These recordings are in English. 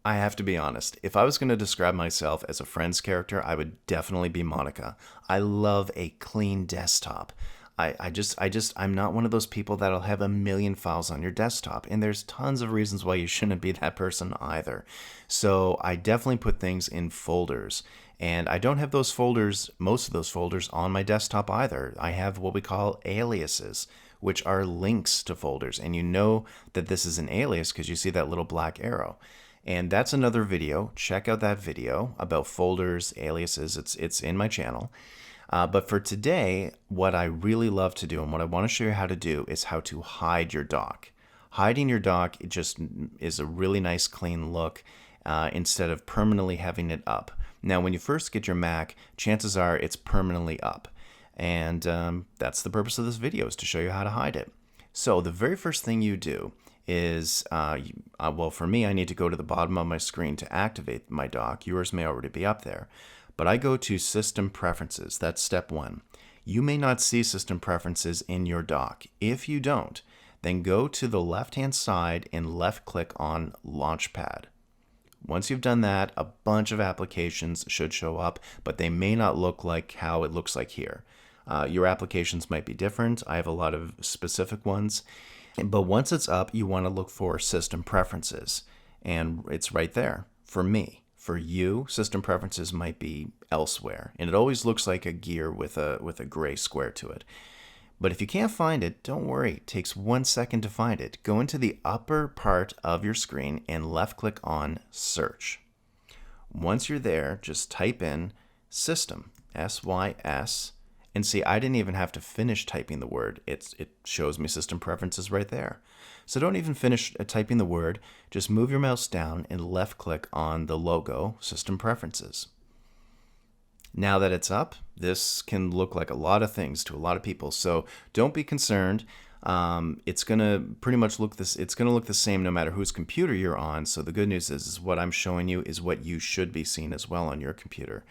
I have to be honest. If I was going to describe myself as a Friends character, I would definitely be Monica. I love a clean desktop. I'm not one of those people that'll have a million files on your desktop, and there's tons of reasons why you shouldn't be that person either. So I definitely put things in folders, and I don't have those folders, most of those folders, on my desktop either. I have what we call aliases, which are links to folders, and you know that this is an alias because you see that little black arrow. And that's another video. Check out that video about folders, aliases. It's in my channel. But for today, what I really love to do and what I want to show you how to do is how to hide your dock. Hiding your dock, it just is a really nice clean look instead of permanently having it up. Now, when you first get your Mac, chances are it's permanently up. And that's the purpose of this video, is to show you how to hide it. So the very first thing you do is, well, for me, I need to go to the bottom of my screen to activate my dock. Yours may already be up there. But I go to System Preferences. That's step one. You may not see System Preferences in your dock. If you don't, then go to the left-hand side and left-click on Launchpad. Once you've done that, a bunch of applications should show up, but they may not look like how it looks like here. Your applications might be different. I have a lot of specific ones. But once it's up, you want to look for System Preferences, and it's right there for me. For you, System Preferences might be elsewhere, and it always looks like a gear with a gray square to it. But if you can't find it, don't worry. It takes 1 second to find it. Go into the upper part of your screen and left-click on Search. Once you're there, just type in System, S-Y-S, and see, I didn't even have to finish typing the word. It shows me System Preferences right there. So don't even finish typing the word. Just move your mouse down and left-click on the logo, System Preferences. Now that it's up, this can look like a lot of things to a lot of people. So don't be concerned. It's gonna pretty much look this. It's gonna look the same no matter whose computer you're on. So the good news is what I'm showing you is what you should be seeing as well on your computer.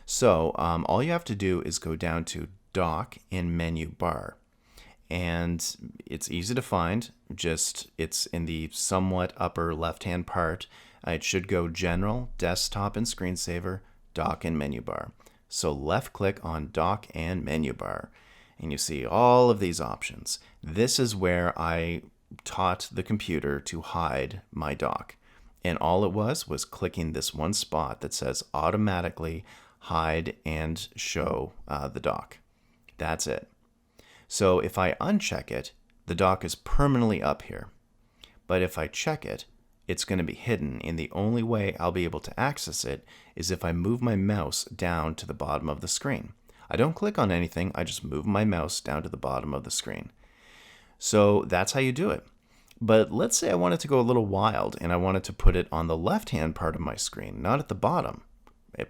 So all you have to do is go down to Dock in Menu Bar. And it's easy to find. It's in the somewhat upper left-hand part. It should go General, Desktop and Screensaver, Dock and Menu Bar. So left-click on Dock and Menu Bar, and you see all of these options. This is where I taught the computer to hide my dock. And all it was clicking this one spot that says automatically hide and show the dock. That's it. So if I uncheck it, the dock is permanently up here. But if I check it, it's going to be hidden, and the only way I'll be able to access it is if I move my mouse down to the bottom of the screen. I don't click on anything, I just move my mouse down to the bottom of the screen. So that's how you do it. But let's say I wanted to go a little wild and I wanted to put it on the left-hand part of my screen, not at the bottom.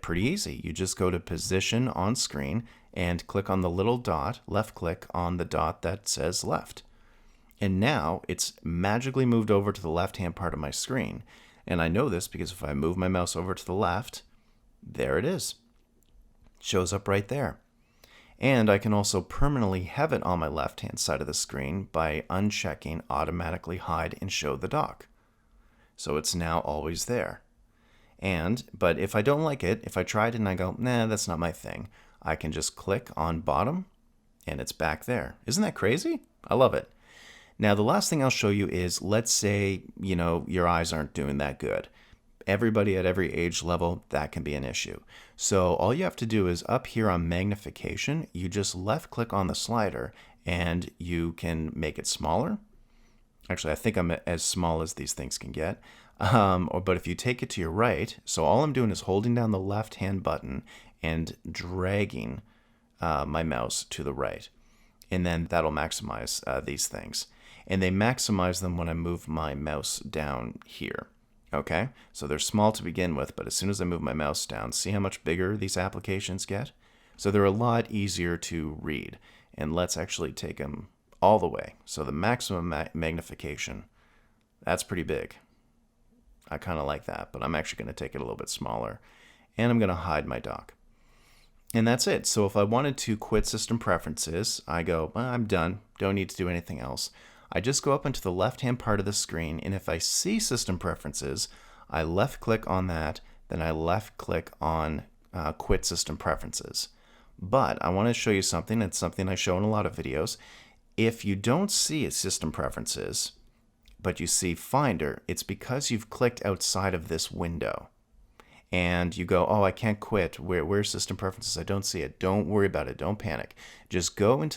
Pretty easy. You just go to Position on Screen and click on the little dot, left-click on the dot that says left. And now it's magically moved over to the left-hand part of my screen. And I know this because if I move my mouse over to the left, there it is. It shows up right there. And I can also permanently have it on my left-hand side of the screen by unchecking Automatically Hide and Show the Dock. So it's now always there. But if I don't like it, if I tried it and I go, nah, that's not my thing, I can just click on bottom and it's back there. Isn't that crazy? I love it. Now, the last thing I'll show you is, let's say, your eyes aren't doing that good. Everybody at every age level, that can be an issue. So all you have to do is up here on magnification, you just left click on the slider and you can make it smaller. Actually, I think I'm as small as these things can get. But if you take it to your right, so all I'm doing is holding down the left-hand button and dragging my mouse to the right. And then that'll maximize these things. And they maximize them when I move my mouse down here. Okay, so they're small to begin with, but as soon as I move my mouse down, see how much bigger these applications get? So they're a lot easier to read. And let's actually take them all the way. So the maximum magnification, that's pretty big. I kind of like that, but I'm actually going to take it a little bit smaller. And I'm going to hide my dock. And that's it. So if I wanted to quit System Preferences, I go, well, I'm done. Don't need to do anything else. I just go up into the left-hand part of the screen, and if I see System Preferences, I left click on that, then I left click on quit system preferences. But I want to show you something. It's something I show in a lot of videos. If you don't see system preferences, but you see Finder, it's because you've clicked outside of this window. And you go, oh, I can't quit. Where's system preferences? I don't see it. Don't worry about it. Don't panic. Just go back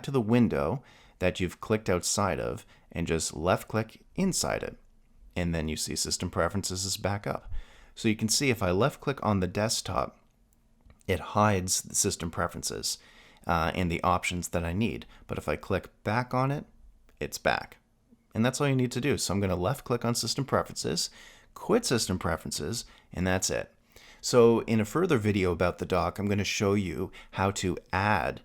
to the window that you've clicked outside of and just left click inside it. And then you see system preferences is back up. So you can see if I left click on the desktop, it hides the system preferences and the options that I need. But if I click back on it, it's back. And that's all you need to do. So I'm going to left click on system preferences, quit system preferences, and that's it. So in a further video about the dock, I'm going to show you how to add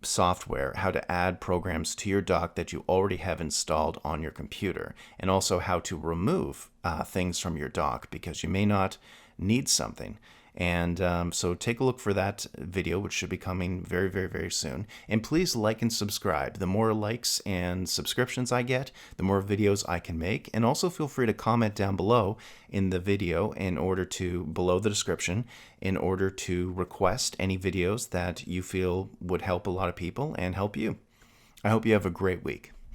software, how to add programs to your dock that you already have installed on your computer, and also how to remove things from your dock because you may not need something. And so take a look for that video, which should be coming very, very, very soon. And please like and subscribe. The more likes and subscriptions I get, the more videos I can make. And also feel free to comment down below in the video below the description in order to request any videos that you feel would help a lot of people and help you. I hope you have a great week.